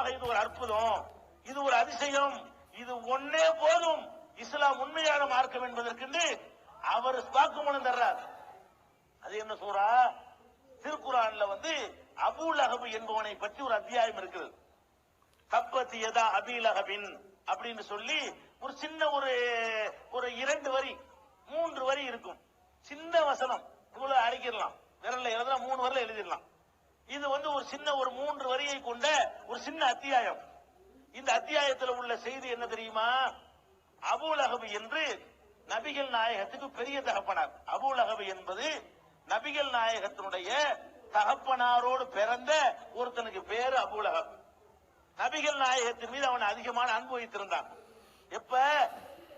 நிச்சயமாக இது ஒரு அற்புதம், இது ஒரு அதிசயம், இது ஒன்னே போதும் இஸ்லாம் உண்மையான மார்க்கம் என்பதற்கு அவர் வாக்குமூலம் தர்றார். அது என்ன சூரா? திருக்குர்ஆன்ல அபூ லஹப் என்பவனை பற்றி ஒரு அத்தியாயம் இருக்கிறது. தப்பத் யதா அபீ லஹபின் அப்படின்னு சொல்லி ஒரு சின்ன ஒரு 2 வரி 3 வரி இருக்கும். சின்ன வசனம், இவ்வளவு அடிக்கிடலாம், விரல்ல எழுதலாம், 3 வரல எழுதிடலாம். இது ஒரு சின்ன ஒரு 3 வரியை கொண்ட ஒரு சின்ன அத்தியாயம். இந்த அத்தியாயத்தில் உள்ள செய்தி என்ன தெரியுமா? அபூ லஹப் என்று நபிகள் நாயகத்துக்கு பெரிய தகப்பனார். அபூ லஹப் என்பது நபிகள் நாயகத்தினுடைய தகப்பனாரோடு பிறந்த ஒருத்தனுக்கு பேரு அபூ லஹப். நபிகள் நாயகத்தின் மீது அவன் அதிகமான அன்பு வைத்திருந்தான். எப்ப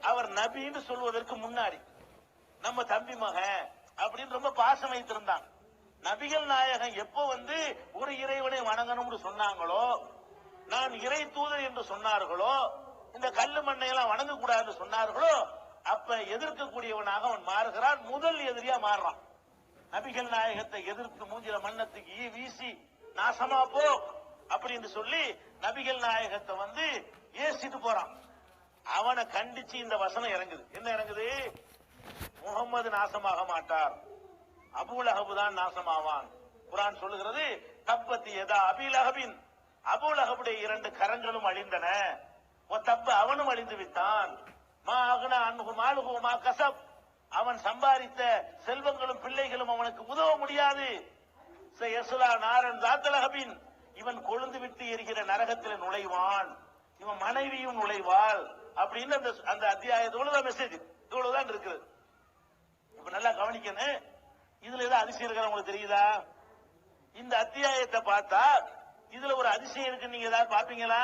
அவர் நபின்னு சொல்வதற்கு முன்னாடி நம்ம தம்பி மகன் அப்படின்னு ரொம்ப பாசம் வைத்திருந்தான். நபிகள் நாயகம் எப்போ ஒரு இறைவனை வணங்கணும்னு சொன்னாங்களோ, நான் இறை தூதர் என்று சொன்னார்களோ, இந்த கல்லு மண்ணை எல்லாம் வணங்க கூடாது சொன்னார்களோ, அப்ப எதிர்க்கக்கூடியவனாக அவன் மாறுகிறான். முதல் எதிரியா மாறுறான். நபிகள் நாயகத்தை எதிர்த்து மூஞ்சில மண்ணத்துக்கு வீசி நாசமா போ அப்படின்னு சொல்லி நபிகள் நாயகத்தை ஏசிட்டு போறான். அவனை கண்டிச்சு இந்த வசனம் இறங்குது. என்ன இறங்குது? முகம்மது நாசமாக மாட்டார், அபூ லஹப் தான் நாசமாவான். குர்ஆன் சொல்லுகிறது, தப்பத் யதா அபீ லஹபின், அபூ லஹபுடைய 2 கரங்களும் அழிந்தன, தப்ப அவனும் அழிந்து விட்டான், மா அக்னா அன்ஹு மாலுஹு மா கஸப், அவன் சம்பாதித்த செல்வங்களும் பிள்ளைகளும் அவனுக்கு உதவ முடியாது. யஸ்லா நாரன் ذات லஹபின், இவன் கொழுந்து விட்டு எரிகிற நரகத்தில் நுழைவான், இவன் மனைவியும் நுழைவாள் அப்படின்னு அந்த அத்தியாயத்தோட மெசேஜ் இவ்வளவுதான் இருக்குது. இப்ப நல்லா கவனிக்கணும். இதுல ஏதாவது அதிசயம் இருக்கிற உங்களுக்கு தெரியுதா? இந்த அத்தியாயத்தை பார்த்தா இதுல ஒரு அதிசயம் இருக்கு நீங்க ஏதாவது பாப்பீங்களா?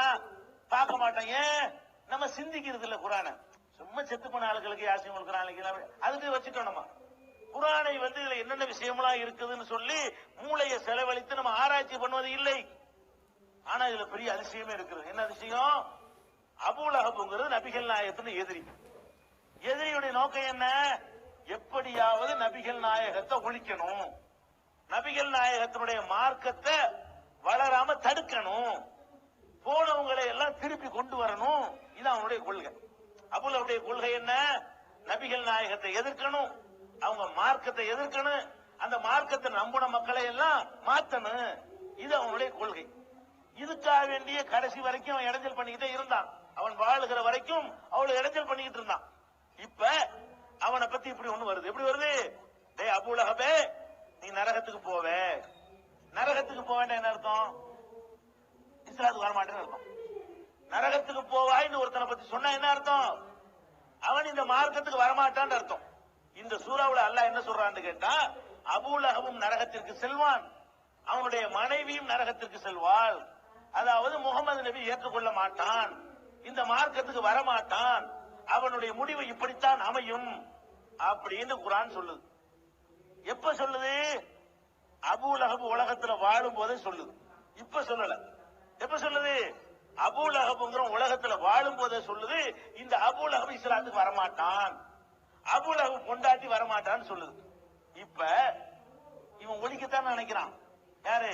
பார்க்க மாட்டாங்க. நம்ம சிந்திக்கிறது இல்ல குர்ஆனை. சும்மா செத்து போன ஆளுகளுக்கு யாசியம் கொடுக்குறாங்க, அதுக்கு வச்சுட்டோம். நம்ம குர்ஆனை இதுல என்னென்ன விஷயம்லாம் இருக்குதுன்னு சொல்லி மூளையை செலவழித்து நம்ம ஆராய்ச்சி பண்ணுவது இல்லை. ஆனா இதுல பெரிய அதிசயமே இருக்குது. என்ன அதிசயம்? அபூ லஹப்ங்கிறது நபிகள் நாயகத்தின் எதிரி. எதிரியுடைய நோக்கம் என்ன? எப்படியாவது நபிகள் நாயகத்தை ஒழிக்கணும், நபிகள் நாயகத்தினுடைய மார்க்கத்தை வளராம தடுக்கணும், போனவங்களை எல்லாம் திருப்பி கொண்டு வரணும். இது அவனுடைய கொள்கை. அபூ லஹபுடைய கொள்கை என்ன? நபிகள் நாயகத்தை எதிர்க்கணும், அவங்க மார்க்கத்தை எதிர்க்கணும், அந்த மார்க்கத்தை நம்பின மக்களை எல்லாம் மாத்தணும். இது அவனுடைய கொள்கை. இதுக்காக வேண்டிய கடைசி வரைக்கும் அவன் இடைஞ்சல் பண்ணிக்கிட்டே இருந்தான். அவன் வாழுகிற வரைக்கும் அவளை இடைஞ்சல் பண்ணிக்கிட்டு இருந்தான். இப்ப அவனை பத்தி இப்படி ஒண்ணு வருது. எப்படி வருது? டேய் அபூ லஹபே, நீ நரகத்துக்கு போவ. நரகத்துக்கு போக வேண்டாம் என்ன அர்த்தம்? இஸ்லாத்துக்கு வரமாட்டேன்னு அர்த்தம். நரகத்துக்கு போவாய்னு ஒருத்தனை பத்தி சொன்னா என்ன அர்த்தம்? அவன் இந்த மார்க்கத்துக்கு வரமாட்டான்னு அர்த்தம். இந்த சூறாவுல அல்லாஹ் என்ன சொல்றான்னு கேட்டா, அபூ லஹபும் நரகத்திற்கு செல்வான், அவனுடைய மனைவியும் நரகத்திற்கு செல்வாள். அதாவது முகமது நபி ஏற்றுக்கொள்ள மாட்டான், இந்த மார்க்கத்துக்கு வரமாட்டான், அவனுடைய முடிவு இப்படித்தான் அமையும் அப்படின்னு குர்ஆன் சொல்லுது. எப்ப சொல்லுது? அபூ லஹப் உலகத்துல வாழும் போதே சொல்லுது. இப்ப சொல்லல. எப்ப சொல்லுது? அபூ லஹப்ங்கிற உலகத்துல வாழும் போதே சொல்லுது. இந்த அபூ லஹப் இஸ்லாத்துக்கு வரமாட்டான், அபூ லஹப் கொண்டாட்டி வரமாட்டான்னு சொல்லுது. இப்ப இவன் ஒழிக்கத்தான் நினைக்கிறான். யாரு?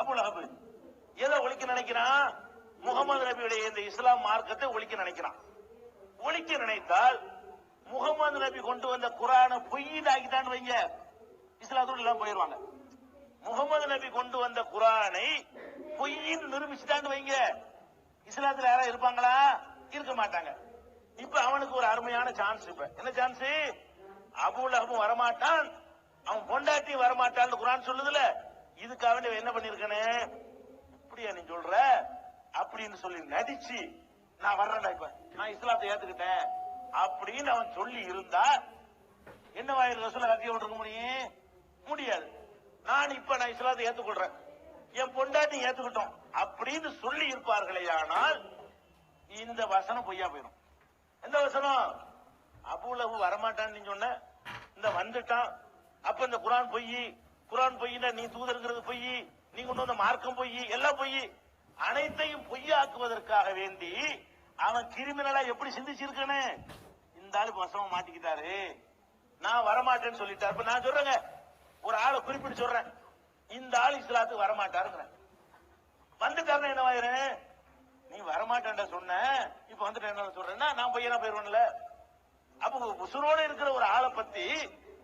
அபூ லஹப். எதை ஒழிக்க நினைக்கிறான்? முகமது நபியுடைய இந்த இஸ்லாம் மார்க்கத்தை ஒழிக்க நினைக்கிறான். ஒழிக்க நினைத்தால் முகமது நபி கொண்டு வந்த குர்ஆனை பொய்யிடாக்கிட்டான்னு வைங்க, இஸ்லாத்தோடு எல்லாம் போயிருவாங்க. முகமது நபி கொண்டு வந்த குர்ஆனை பொய்யின்னு நிரூபிச்சுட்டான்னு வைங்க, இஸ்லாத்துல யாரா இருப்பாங்களா? இருக்க மாட்டாங்க. இப்ப அவனுக்கு ஒரு அருமையான சான்ஸ். இப்ப என்ன சான்ஸ்? அபூ லஹப் வரமாட்டான், அவன் பொண்டாட்டி வரமாட்டான்னு குர்ஆன் சொல்லுதுல, இதுக்காக வேண்டி என்ன பண்ணிருக்கனே, இப்படியா நீ சொல்ற அப்படின்னு சொல்லி நடிச்சு, நான் வர்றேன்டா, இப்ப நான் இஸ்லாத்தை ஏத்துக்கிட்டேன் அப்படின்னு அவன் சொல்லி இருந்தா என்ன வாயில் ரசூலை கட்டி விட்டுருக்க முடியும்? முடியாது. நான் இஸ்லாத்தை ஏத்துக்கொள்றேன், என் பொண்டாட்டி ஏத்துக்கிட்டோம் அப்படின்னு சொல்லி இருப்பார்களே, ஆனால் இந்த வசனம் பொய்யா போயிடும். எந்த வசனம்? அபூ லஹப் வரமாட்டான்னு நீ சொன்ன, இந்த வந்துட்டான், அப்ப இந்த குர்ஆன் பொய். குர்ஆன் பொய்னா நீ தூதருங்கிறது பொய், நீ கொண்டு வந்த மார்க்கம் பொய், எல்லாம் பொய். அனைத்தையும் பொய்யாக்குவதற்காக வேண்டி அவன் கிரிமினலா எப்படி சிந்திச்சிருக்கானே, இந்த ஆளு வசமா மாட்டிக்கிட்டாரு, நான் வரமாட்டேன்னு சொல்லிட்டாரு. இப்ப நான் சொல்றேங்க, ஒரு ஆளை குறிப்பிட்டு சொல்றேன், இந்த ஆள் இஸ்லாத்துக்கு வரமாட்டாருங்கிறேன். வந்துட்டாருன்னா என்னவாயிரும்? நீ வரமாட்டேன்டா சொன்ன, இப்ப வந்துட்டு என்ன சொல்றேன்னா நான் பையனா போயிருவேன்ல. அப்ப உசுரோட இருக்கிற ஒரு ஆளை பத்தி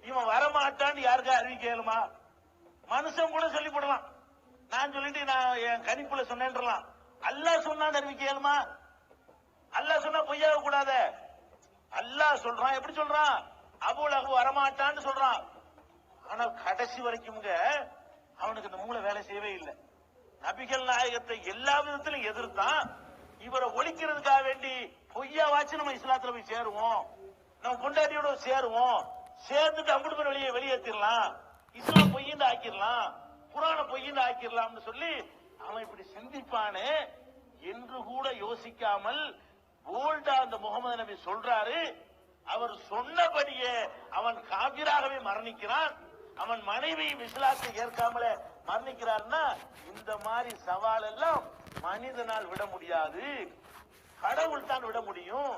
இவன் வரமாட்டான்னு யாருக்கா அறிவிக்க இயலுமா? மனுஷன் கூட சொல்லி போடலாம். நான் சொல்லிட்டு நான் என் கணிப்புல சொன்னேன்றலாம். அல்லாஹ் சொன்னான்னு அறிவிக்க இயலுமா? அல்லாஹ் சொன்னா பொய்யாக கூடாது. அல்லாஹ் சொல்றான். எப்படி சொல்றான்? அபூலஹப் வரமாட்டான்னு சொல்றான். ஆனால் கடைசி வரைக்கும் அவனுக்கு இந்த மூளை வேலை செய்யவே இல்லை. நபிகள் நாயகத்தை எல்லா விதத்திலும் எதிர்த்தான். இவரை ஒழிக்கிறதுக்காக வேண்டி பொய்யா வாச்சு நம்ம இஸ்லாத்துல போய் சேருவோம், நம்ம பொண்டாட்டியோட சேருவோம், சேர்ந்துட்டு அம்புட்டு பேர் வெளியேற்றிடலாம், இஸ்லாம் பொய்யந்து ஆக்கிடலாம், குரான பொய்யந்து ஆக்கிடலாம்னு சொல்லி அவன் இப்படி சிந்திப்பானே என்று கூட யோசிக்காமல் போல்டா அந்த முகமது நபி சொல்றாரு. அவர் சொன்னபடியே அவன் காபிராகவே மரணிக்கிறான். அவன் மனைவியும் இஸ்லாத்தை ஏற்காமலே மரணிக்கிறார்னா இந்த மாதிரி சவால் எல்லாம் மனிதனால் விட முடியாது, கடவுள் தான் விட முடியும்.